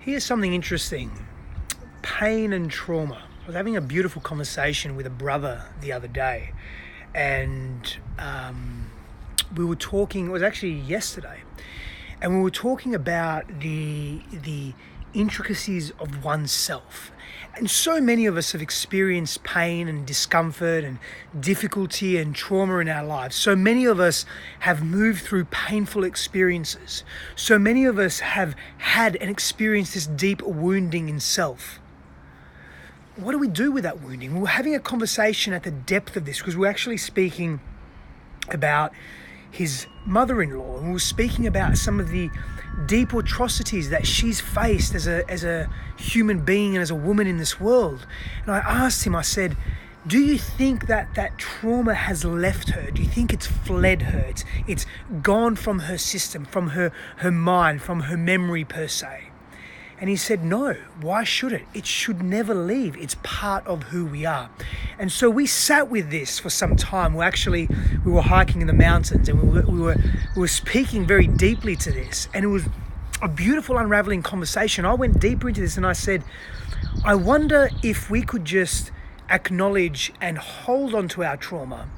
Here's something interesting. Pain and trauma. I was having a beautiful conversation with a brother the other day, and we were talking, it was actually yesterday, and we were talking about the intricacies of oneself. And so many of us have experienced pain and discomfort and difficulty and trauma in our lives. So many of us have moved through painful experiences. So many of us have had and experienced this deep wounding in self. What do we do with that wounding? We were having a conversation at the depth of this because we're actually speaking about his mother-in-law, and we were speaking about some of the deep atrocities that she's faced as a human being and as a woman in this world. And I asked him, I said, do you think that trauma has left her? Do you think it's fled her? It's gone from her system, from her mind, from her memory per se? And he said, no, why should it? It should never leave. It's part of who we are. And so we sat with this for some time. We were hiking in the mountains, and we were speaking very deeply to this. And it was a beautiful unraveling conversation. I went deeper into this and I said, I wonder if we could just acknowledge and hold on to our trauma,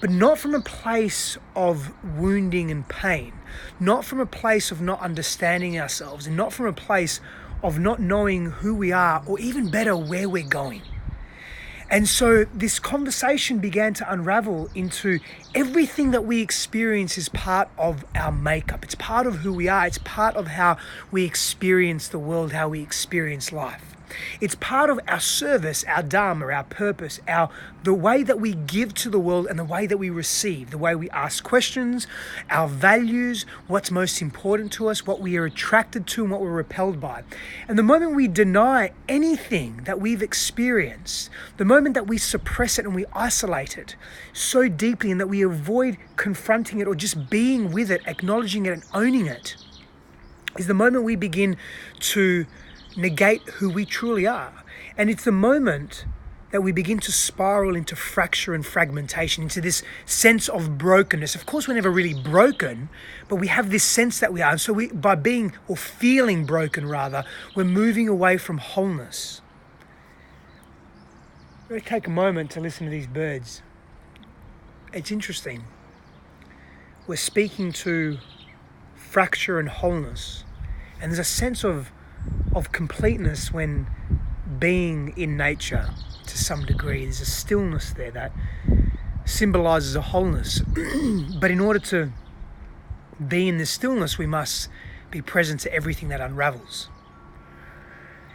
but not from a place of wounding and pain, not from a place of not understanding ourselves, and not from a place of not knowing who we are, or even better, where we're going. And so this conversation began to unravel into everything that we experience is part of our makeup. It's part of who we are. It's part of how we experience the world, how we experience life. It's part of our service, our dharma, our purpose, the way that we give to the world and the way that we receive, the way we ask questions, our values, what's most important to us, what we are attracted to and what we're repelled by. And the moment we deny anything that we've experienced, the moment that we suppress it and we isolate it so deeply and that we avoid confronting it or just being with it, acknowledging it and owning it, is the moment we begin to negate who we truly are. And it's the moment that we begin to spiral into fracture and fragmentation, into this sense of brokenness. Of course, we're never really broken, but we have this sense that we are. And so by being or feeling broken rather, we're moving away from wholeness. I'm going to take a moment to listen to these birds. It's interesting. We're speaking to fracture and wholeness. And there's a sense of completeness when being in nature to some degree. There's a stillness there that symbolizes a wholeness. But in order to be in this stillness, we must be present to everything that unravels.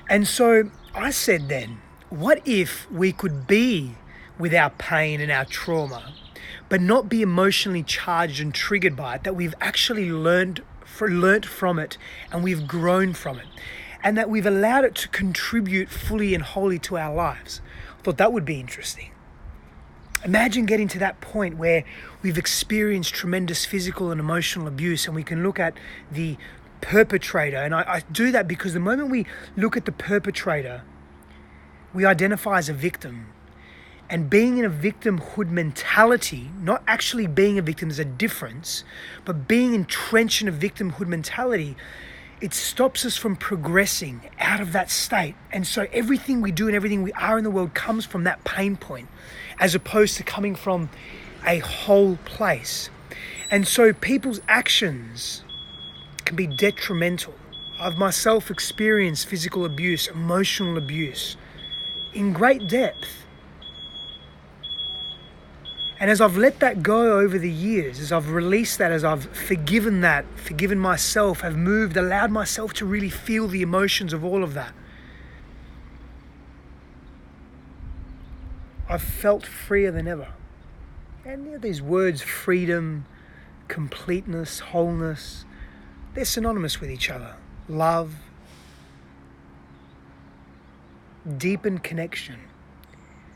And so I said then, what if we could be with our pain and our trauma, but not be emotionally charged and triggered by it, that we've actually learnt from it and we've grown from it, and that we've allowed it to contribute fully and wholly to our lives? I thought that would be interesting. Imagine getting to that point where we've experienced tremendous physical and emotional abuse, and we can look at the perpetrator. And I do that because the moment we look at the perpetrator, we identify as a victim. And being in a victimhood mentality, not actually being a victim, is a difference, but being entrenched in a victimhood mentality, it stops us from progressing out of that state. And so everything we do and everything we are in the world comes from that pain point, as opposed to coming from a whole place. And so people's actions can be detrimental. I've myself experienced physical abuse, emotional abuse in great depth. And as I've let that go over the years, as I've released that, as I've forgiven myself, have moved, allowed myself to really feel the emotions of all of that, I've felt freer than ever. And these words, freedom, completeness, wholeness, they're synonymous with each other. Love, deepened connection.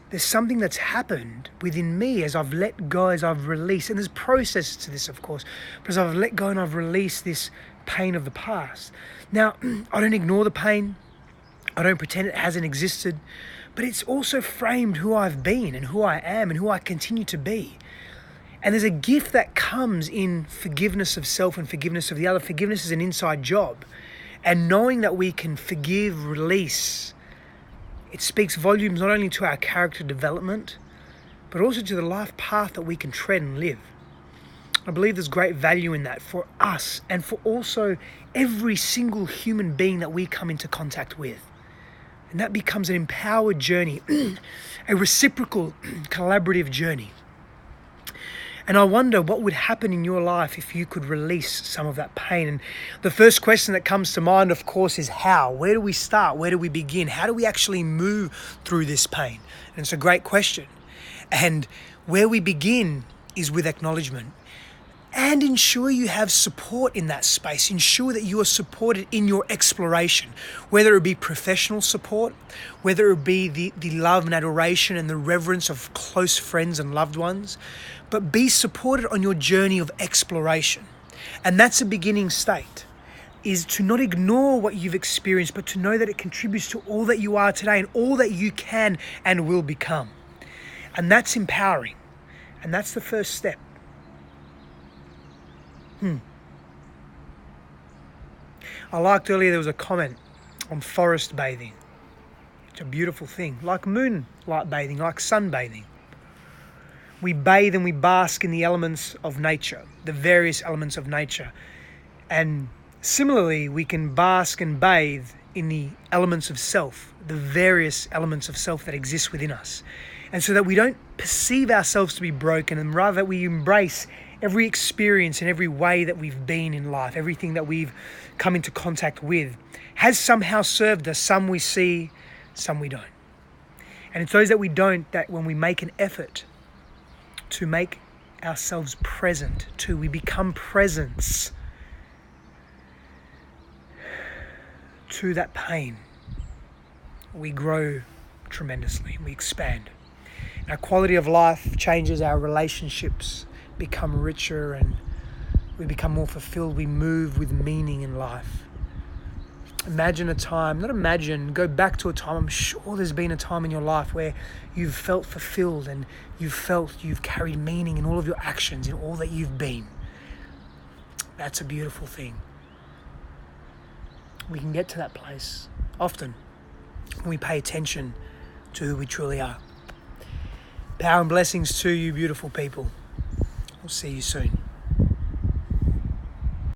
There's something that's happened within me as I've let go, as I've released. And there's processes to this, of course. But as I've let go and I've released this pain of the past. Now, I don't ignore the pain. I don't pretend it hasn't existed. But it's also framed who I've been and who I am and who I continue to be. And there's a gift that comes in forgiveness of self and forgiveness of the other. Forgiveness is an inside job. And knowing that we can forgive, release, it speaks volumes not only to our character development, but also to the life path that we can tread and live. I believe there's great value in that for us and for also every single human being that we come into contact with. And that becomes an empowered journey, a reciprocal, collaborative journey. And I wonder what would happen in your life if you could release some of that pain. And the first question that comes to mind, of course, is how? Where do we start? Where do we begin? How do we actually move through this pain? And it's a great question. And where we begin is with acknowledgement. And ensure you have support in that space. Ensure that you are supported in your exploration, whether it be professional support, whether it be the love and adoration and the reverence of close friends and loved ones, but be supported on your journey of exploration. And that's a beginning state, is to not ignore what you've experienced, but to know that it contributes to all that you are today and all that you can and will become. And that's empowering. And that's the first step. I liked earlier there was a comment on forest bathing. It's a beautiful thing, like moonlight bathing, like sunbathing. We bathe and we bask in the elements of nature, the various elements of nature. And similarly, we can bask and bathe in the elements of self, the various elements of self that exist within us. And so that we don't perceive ourselves to be broken, and rather we embrace every experience and every way that we've been in life, everything that we've come into contact with, has somehow served us. Some we see, some we don't. And it's those that we don't that when we make an effort to make ourselves present, we become presence to that pain, we grow tremendously, we expand. Our quality of life changes, our relationships become richer, and we become more fulfilled. We move with meaning in life. Imagine a time, go back to a time. I'm sure there's been a time in your life where you've felt fulfilled and you've carried meaning in all of your actions, in all that you've been. That's a beautiful thing. We can get to that place often when we pay attention to who we truly are. Power and blessings to you, beautiful people. We'll see you soon.